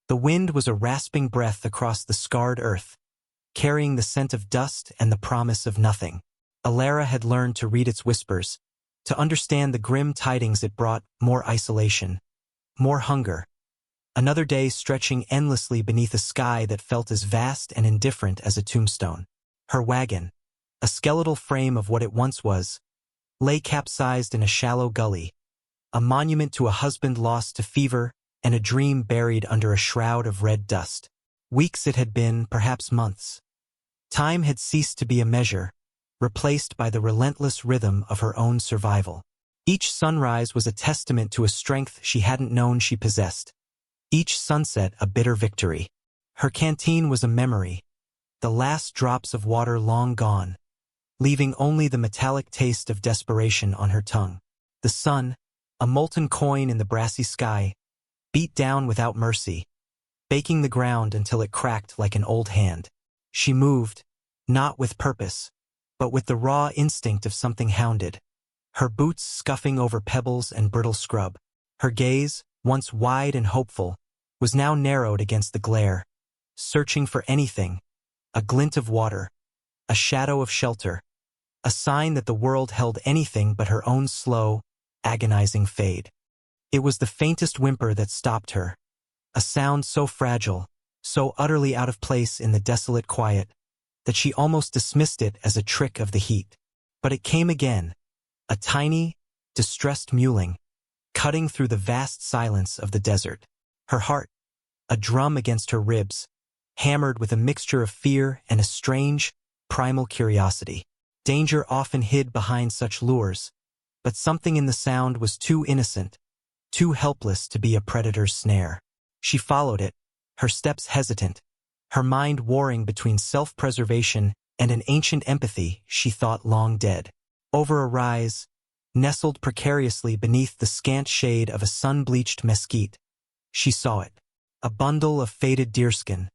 The wind was a rasping breath across the scarred earth, carrying the scent of dust and the promise of nothing. Alara had learned to read its whispers, to understand the grim tidings it brought: more isolation, more hunger. Another day stretching endlessly beneath a sky that felt as vast and indifferent as a tombstone. Her wagon, a skeletal frame of what it once was, lay capsized in a shallow gully, a monument to a husband lost to fever and a dream buried under a shroud of red dust. Weeks it had been, perhaps months. Time had ceased to be a measure, replaced by the relentless rhythm of her own survival. Each sunrise was a testament to a strength she hadn't known she possessed. Each sunset a bitter victory. Her canteen was a memory, the last drops of water long gone, leaving only the metallic taste of desperation on her tongue. The sun, a molten coin in the brassy sky, beat down without mercy, baking the ground until it cracked like an old hand. She moved, not with purpose, but with the raw instinct of something hounded, her boots scuffing over pebbles and brittle scrub. Her gaze, once wide and hopeful, was now narrowed against the glare, searching for anything: a glint of water, a shadow of shelter, a sign that the world held anything but her own slow, agonizing fade. It was the faintest whimper that stopped her, a sound so fragile, so utterly out of place in the desolate quiet, that she almost dismissed it as a trick of the heat. But it came again, a tiny, distressed mewling, cutting through the vast silence of the desert. Her heart, a drum against her ribs, hammered with a mixture of fear and a strange, primal curiosity. Danger often hid behind such lures, but something in the sound was too innocent, too helpless to be a predator's snare. She followed it, her steps hesitant, her mind warring between self-preservation and an ancient empathy she thought long dead. Over a rise, nestled precariously beneath the scant shade of a sun-bleached mesquite, she saw it, a bundle of faded deerskin,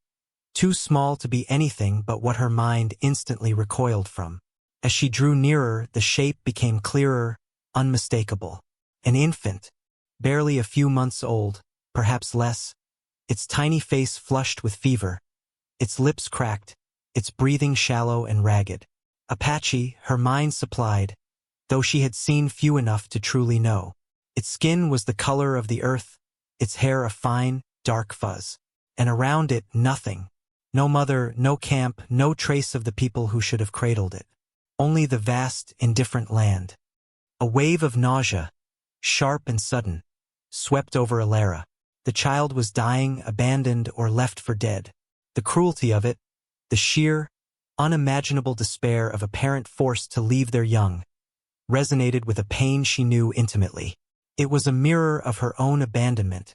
too small to be anything but what her mind instantly recoiled from. As she drew nearer, the shape became clearer, unmistakable. An infant, barely a few months old, perhaps less, its tiny face flushed with fever, its lips cracked, its breathing shallow and ragged. Apache, her mind supplied, though she had seen few enough to truly know. Its skin was the color of the earth, its hair a fine, dark fuzz. And around it, nothing. No mother, no camp, no trace of the people who should have cradled it. Only the vast, indifferent land. A wave of nausea, sharp and sudden, swept over Alara. The child was dying, abandoned, or left for dead. The cruelty of it, the sheer, unimaginable despair of a parent forced to leave their young, resonated with a pain she knew intimately. It was a mirror of her own abandonment,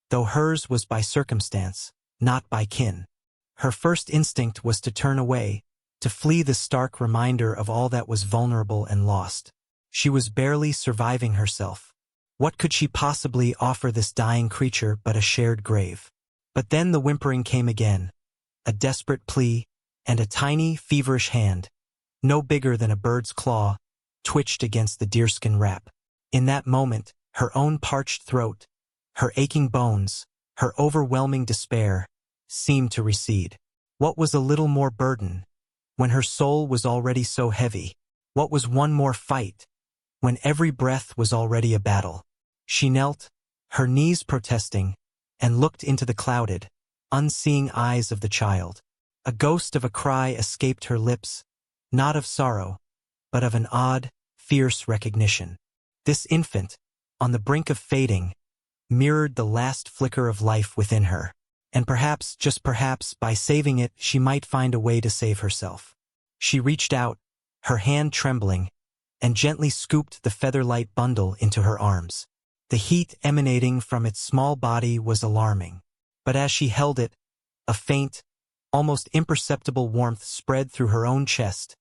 though hers was by circumstance, not by kin. Her first instinct was to turn away, to flee the stark reminder of all that was vulnerable and lost. She was barely surviving herself. What could she possibly offer this dying creature but a shared grave? But then the whimpering came again, a desperate plea, and a tiny, feverish hand, no bigger than a bird's claw, twitched against the deerskin wrap. In that moment, her own parched throat, her aching bones, her overwhelming despair, seemed to recede. What was a little more burden, when her soul was already so heavy? What was one more fight, when every breath was already a battle? She knelt, her knees protesting, and looked into the clouded, unseeing eyes of the child. A ghost of a cry escaped her lips, not of sorrow, but of an odd, fierce recognition. This infant, on the brink of fading, mirrored the last flicker of life within her. And perhaps, just perhaps, by saving it, she might find a way to save herself. She reached out, her hand trembling, and gently scooped the feather-light bundle into her arms. The heat emanating from its small body was alarming. But as she held it, a faint, almost imperceptible warmth spread through her own chest,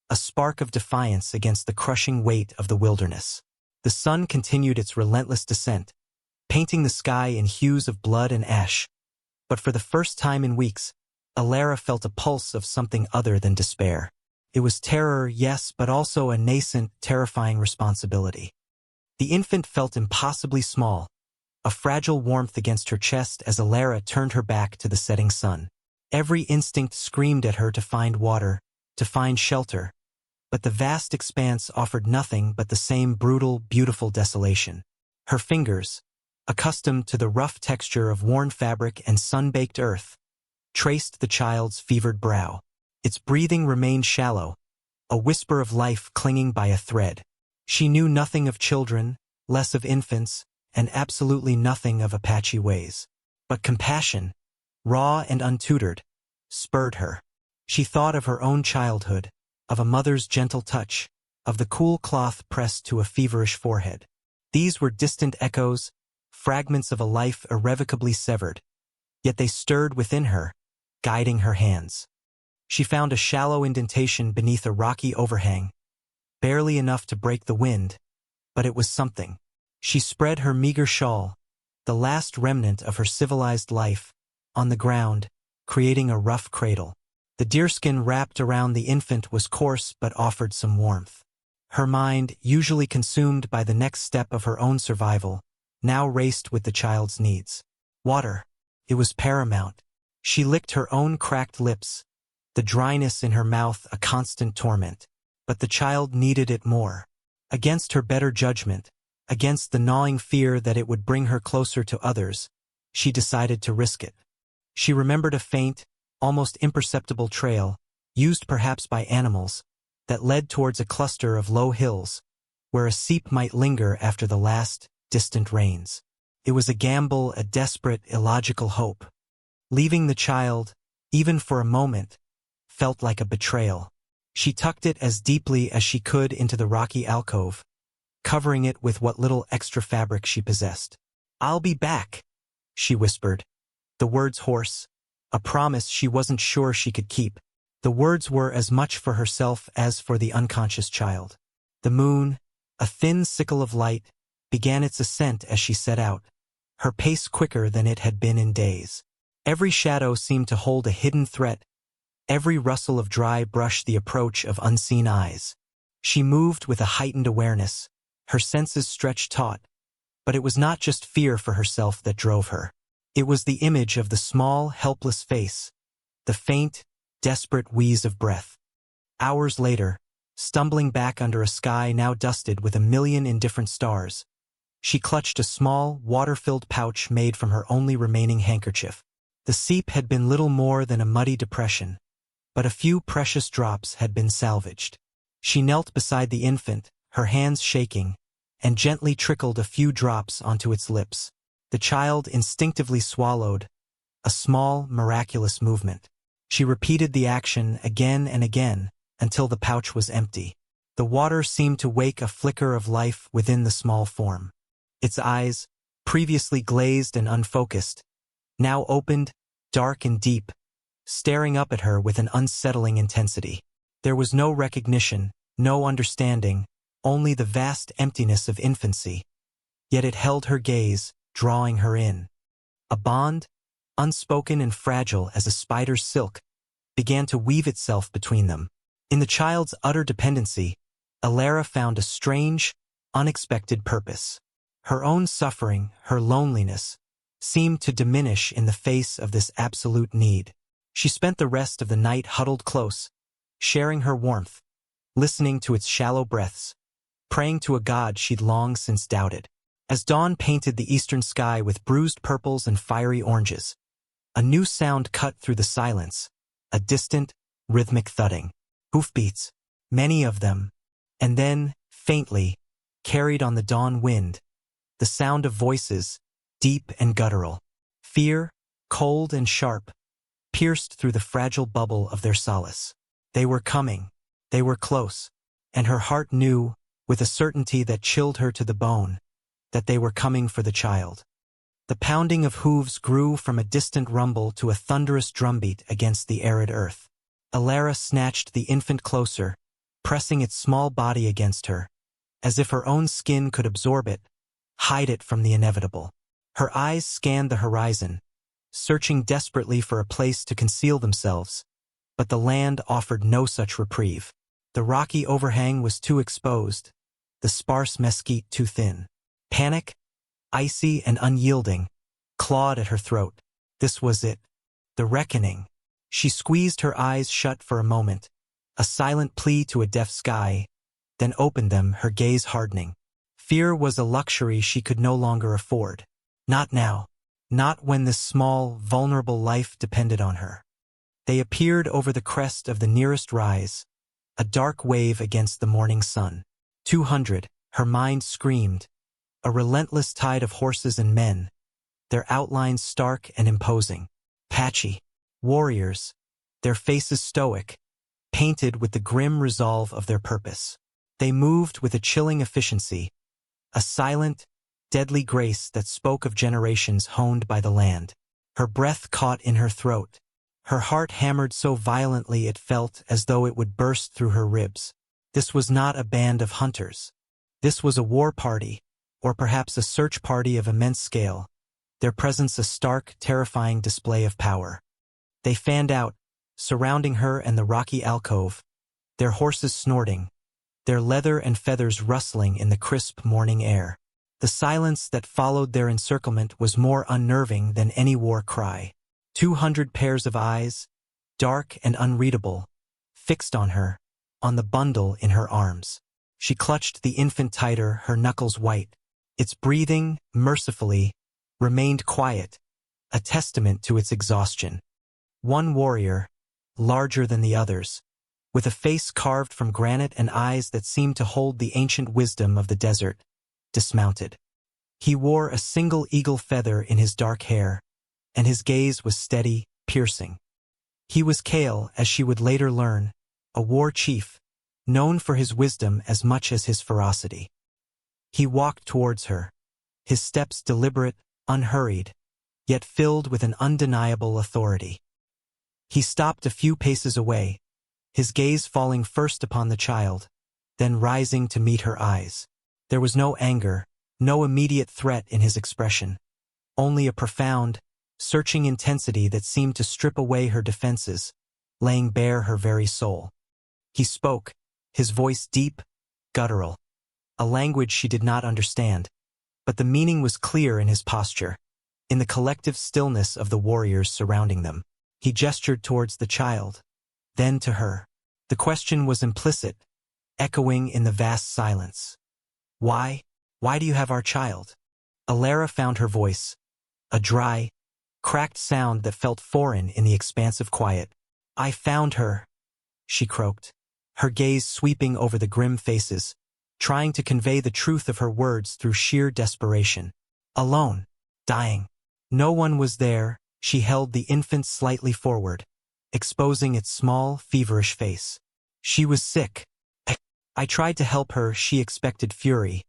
a spark of defiance against the crushing weight of the wilderness. The sun continued its relentless descent, painting the sky in hues of blood and ash. But for the first time in weeks, Alara felt a pulse of something other than despair. It was terror, yes, but also a nascent, terrifying responsibility. The infant felt impossibly small, a fragile warmth against her chest as Alara turned her back to the setting sun. Every instinct screamed at her to find water, to find shelter, but the vast expanse offered nothing but the same brutal, beautiful desolation. Her fingers, accustomed to the rough texture of worn fabric and sun-baked earth, traced the child's fevered brow. Its breathing remained shallow, a whisper of life clinging by a thread. She knew nothing of children, less of infants, and absolutely nothing of Apache ways. But compassion, raw and untutored, spurred her. She thought of her own childhood, of a mother's gentle touch, of the cool cloth pressed to a feverish forehead. These were distant echoes, fragments of a life irrevocably severed, yet they stirred within her, guiding her hands. She found a shallow indentation beneath a rocky overhang, barely enough to break the wind, but it was something. She spread her meager shawl, the last remnant of her civilized life, on the ground, creating a rough cradle. The deerskin wrapped around the infant was coarse but offered some warmth. Her mind, usually consumed by the next step of her own survival, now raced with the child's needs. Water. It was paramount. She licked her own cracked lips, the dryness in her mouth a constant torment. But the child needed it more. Against her better judgment, against the gnawing fear that it would bring her closer to others, she decided to risk it. She remembered a faint, almost imperceptible trail, used perhaps by animals, that led towards a cluster of low hills, where a seep might linger after the last, distant rains. It was a gamble, a desperate, illogical hope. Leaving the child, even for a moment, felt like a betrayal. She tucked it as deeply as she could into the rocky alcove, covering it with what little extra fabric she possessed. "I'll be back," she whispered, the words hoarse, a promise she wasn't sure she could keep. The words were as much for herself as for the unconscious child. The moon, a thin sickle of light, began its ascent as she set out, her pace quicker than it had been in days. Every shadow seemed to hold a hidden threat, every rustle of dry brush the approach of unseen eyes. She moved with a heightened awareness, her senses stretched taut, but it was not just fear for herself that drove her. It was the image of the small, helpless face, the faint, desperate wheeze of breath. Hours later, stumbling back under a sky now dusted with a million indifferent stars, she clutched a small, water-filled pouch made from her only remaining handkerchief. The seep had been little more than a muddy depression, but a few precious drops had been salvaged. She knelt beside the infant, her hands shaking, and gently trickled a few drops onto its lips. The child instinctively swallowed, a small, miraculous movement. She repeated the action again and again until the pouch was empty. The water seemed to wake a flicker of life within the small form. Its eyes, previously glazed and unfocused, now opened, dark and deep, staring up at her with an unsettling intensity. There was no recognition, no understanding, only the vast emptiness of infancy. Yet it held her gaze, drawing her in. A bond, unspoken and fragile as a spider's silk, began to weave itself between them. In the child's utter dependency, Alara found a strange, unexpected purpose. Her own suffering, her loneliness, seemed to diminish in the face of this absolute need. She spent the rest of the night huddled close, sharing her warmth, listening to its shallow breaths, praying to a god she'd long since doubted. As dawn painted the eastern sky with bruised purples and fiery oranges, a new sound cut through the silence, a distant, rhythmic thudding. Hoofbeats, many of them, and then, faintly, carried on the dawn wind, the sound of voices, deep and guttural. Fear, cold and sharp, pierced through the fragile bubble of their solace. They were coming, they were close, and her heart knew, with a certainty that chilled her to the bone, that they were coming for the child. The pounding of hooves grew from a distant rumble to a thunderous drumbeat against the arid earth. Alara snatched the infant closer, pressing its small body against her, as if her own skin could absorb it, hide it from the inevitable. Her eyes scanned the horizon, searching desperately for a place to conceal themselves, but the land offered no such reprieve. The rocky overhang was too exposed, the sparse mesquite too thin. Panic? icy and unyielding, clawed at her throat. This was it. The reckoning. She squeezed her eyes shut for a moment, a silent plea to a deaf sky, then opened them, her gaze hardening. Fear was a luxury she could no longer afford. Not now. Not when this small, vulnerable life depended on her. They appeared over the crest of the nearest rise, a dark wave against the morning sun. 200, her mind screamed. A relentless tide of horses and men, their outlines stark and imposing. Apache. Warriors, their faces stoic, painted with the grim resolve of their purpose. They moved with a chilling efficiency, a silent, deadly grace that spoke of generations honed by the land. Her breath caught in her throat. Her heart hammered so violently it felt as though it would burst through her ribs. This was not a band of hunters. This was a war party, or perhaps a search party of immense scale, their presence a stark, terrifying display of power. They fanned out, surrounding her and the rocky alcove, their horses snorting, their leather and feathers rustling in the crisp morning air. The silence that followed their encirclement was more unnerving than any war cry. 200 pairs of eyes, dark and unreadable, fixed on her, on the bundle in her arms. She clutched the infant tighter, her knuckles white. Its breathing, mercifully, remained quiet, a testament to its exhaustion. One warrior, larger than the others, with a face carved from granite and eyes that seemed to hold the ancient wisdom of the desert, dismounted. He wore a single eagle feather in his dark hair, and his gaze was steady, piercing. He was Kale, as she would later learn, a war chief, known for his wisdom as much as his ferocity. He walked towards her, his steps deliberate, unhurried, yet filled with an undeniable authority. He stopped a few paces away, his gaze falling first upon the child, then rising to meet her eyes. There was no anger, no immediate threat in his expression, only a profound, searching intensity that seemed to strip away her defenses, laying bare her very soul. He spoke, his voice deep, guttural, a language she did not understand, but the meaning was clear in his posture, in the collective stillness of the warriors surrounding them. He gestured towards the child, then to her. The question was implicit, echoing in the vast silence. Why? Why do you have our child? Alara found her voice, a dry, cracked sound that felt foreign in the expansive quiet. I found her, she croaked, her gaze sweeping over the grim faces, trying to convey the truth of her words through sheer desperation. Alone, dying. No one was there. She held the infant slightly forward, exposing its small, feverish face. She was sick. I tried to help her. She expected fury,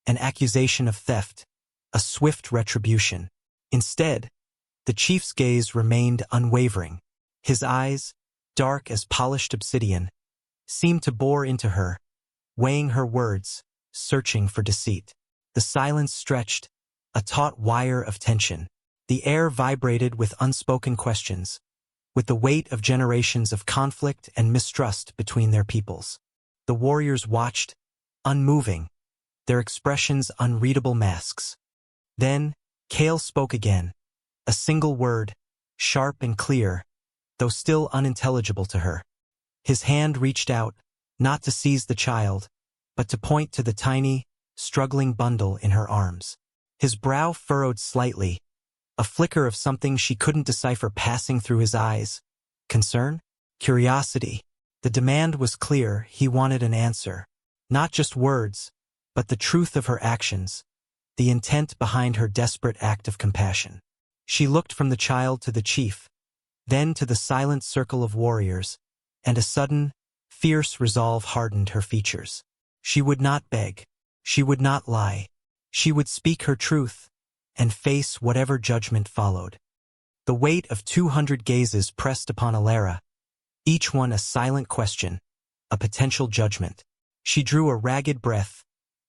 an accusation of theft, a swift retribution. Instead, the chief's gaze remained unwavering. His eyes, dark as polished obsidian, seemed to bore into her, weighing her words, searching for deceit. The silence stretched, a taut wire of tension. The air vibrated with unspoken questions, with the weight of generations of conflict and mistrust between their peoples. The warriors watched, unmoving, their expressions unreadable masks. Then, Kale spoke again, a single word, sharp and clear, though still unintelligible to her. His hand reached out, not to seize the child, but to point to the tiny, struggling bundle in her arms. His brow furrowed slightly, a flicker of something she couldn't decipher passing through his eyes. Concern? Curiosity. The demand was clear. He wanted an answer. Not just words, but the truth of her actions, the intent behind her desperate act of compassion. She looked from the child to the chief, then to the silent circle of warriors, and a sudden, fierce resolve hardened her features. She would not beg. She would not lie. She would speak her truth, and face whatever judgment followed. The weight of 200 gazes pressed upon Alara, each one a silent question, a potential judgment. She drew a ragged breath,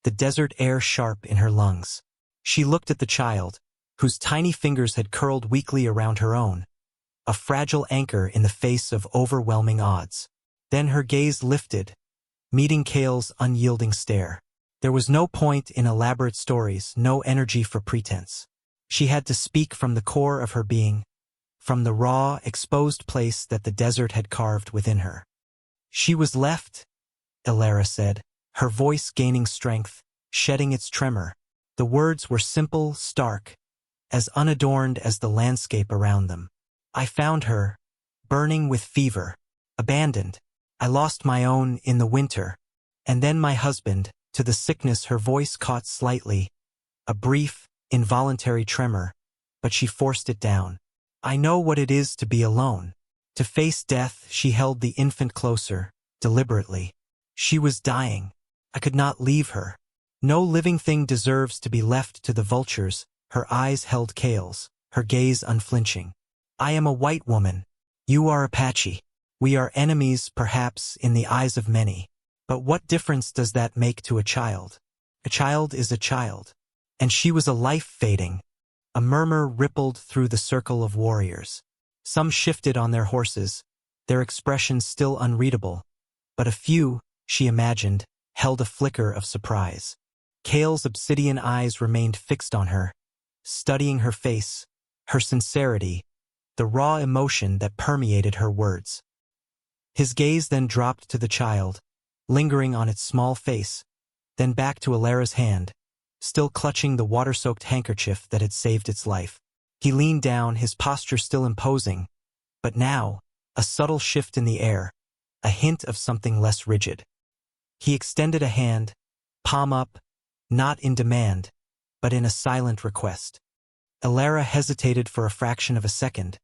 the desert air sharp in her lungs. She looked at the child, whose tiny fingers had curled weakly around her own, a fragile anchor in the face of overwhelming odds. Then her gaze lifted, meeting Kale's unyielding stare. There was no point in elaborate stories, no energy for pretense. She had to speak from the core of her being, from the raw, exposed place that the desert had carved within her. She was left, Alara said, her voice gaining strength, shedding its tremor. The words were simple, stark, as unadorned as the landscape around them. I found her, burning with fever, abandoned. I lost my own in the winter, and then my husband. To the sickness her voice caught slightly, a brief, involuntary tremor, but she forced it down. I know what it is to be alone. To face death, she held the infant closer, deliberately. She was dying. I could not leave her. No living thing deserves to be left to the vultures. Her eyes held Kale's, her gaze unflinching. I am a white woman. You are Apache. We are enemies, perhaps, in the eyes of many. But what difference does that make to a child? A child is a child. And she was a life fading. A murmur rippled through the circle of warriors. Some shifted on their horses, their expressions still unreadable. But a few, she imagined, held a flicker of surprise. Kale's obsidian eyes remained fixed on her, studying her face, her sincerity, the raw emotion that permeated her words. His gaze then dropped to the child, lingering on its small face, then back to Alara's hand, still clutching the water-soaked handkerchief that had saved its life. He leaned down, his posture still imposing, but now, a subtle shift in the air, a hint of something less rigid. He extended a hand, palm up, not in demand, but in a silent request. Alara hesitated for a fraction of a second,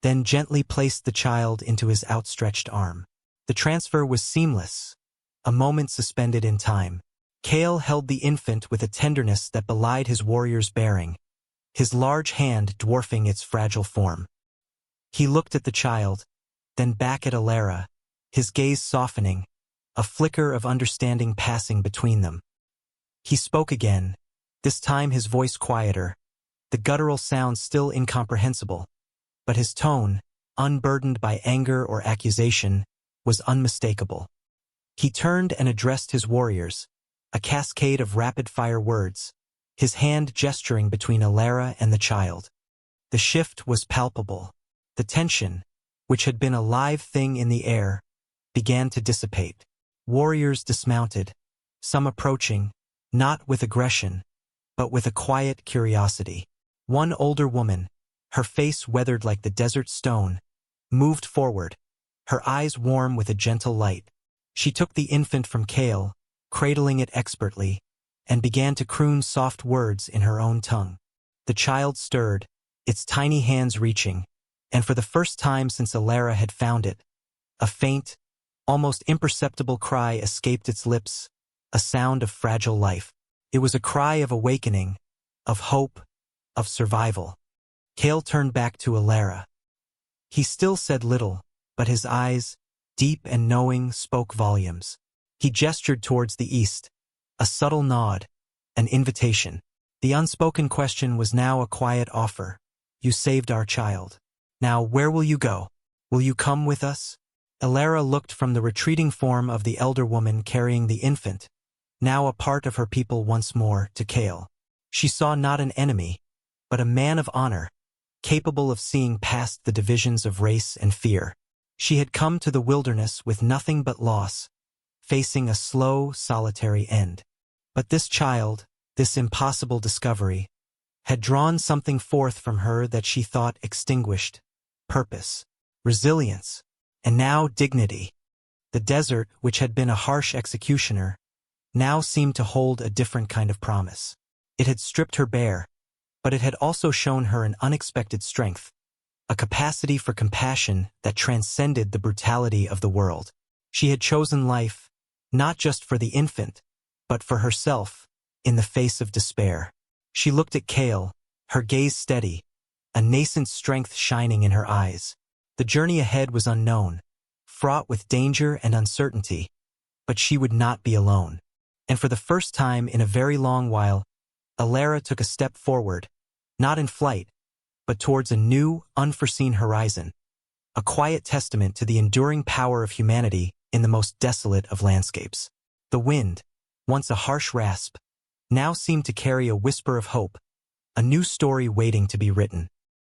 then gently placed the child into his outstretched arm. The transfer was seamless, a moment suspended in time. Kale held the infant with a tenderness that belied his warrior's bearing, his large hand dwarfing its fragile form. He looked at the child, then back at Alara, his gaze softening, a flicker of understanding passing between them. He spoke again, this time his voice quieter, the guttural sound still incomprehensible, but his tone, unburdened by anger or accusation, was unmistakable. He turned and addressed his warriors, a cascade of rapid-fire words, his hand gesturing between Alara and the child. The shift was palpable. The tension, which had been a live thing in the air, began to dissipate. Warriors dismounted, some approaching, not with aggression, but with a quiet curiosity. One older woman, her face weathered like the desert stone, moved forward, her eyes warm with a gentle light. She took the infant from Kale, cradling it expertly, and began to croon soft words in her own tongue. The child stirred, its tiny hands reaching, and for the first time since Alara had found it, a faint, almost imperceptible cry escaped its lips, a sound of fragile life. It was a cry of awakening, of hope, of survival. Kale turned back to Alara. He still said little, but his eyes, deep and knowing, spoke volumes. He gestured towards the east, a subtle nod, an invitation. The unspoken question was now a quiet offer. You saved our child. Now where will you go? Will you come with us? Alara looked from the retreating form of the elder woman carrying the infant, now a part of her people once more, to Kale. She saw not an enemy, but a man of honor, capable of seeing past the divisions of race and fear. She had come to the wilderness with nothing but loss, facing a slow, solitary end. But this child, this impossible discovery, had drawn something forth from her that she thought extinguished: purpose, resilience, and now dignity. The desert, which had been a harsh executioner, now seemed to hold a different kind of promise. It had stripped her bare, but it had also shown her an unexpected strength, a capacity for compassion that transcended the brutality of the world. She had chosen life, not just for the infant, but for herself, in the face of despair. She looked at Kale, her gaze steady, a nascent strength shining in her eyes. The journey ahead was unknown, fraught with danger and uncertainty, but she would not be alone. And for the first time in a very long while, Alara took a step forward, not in flight, but towards a new, unforeseen horizon, a quiet testament to the enduring power of humanity in the most desolate of landscapes. The wind, once a harsh rasp, now seemed to carry a whisper of hope, a new story waiting to be written.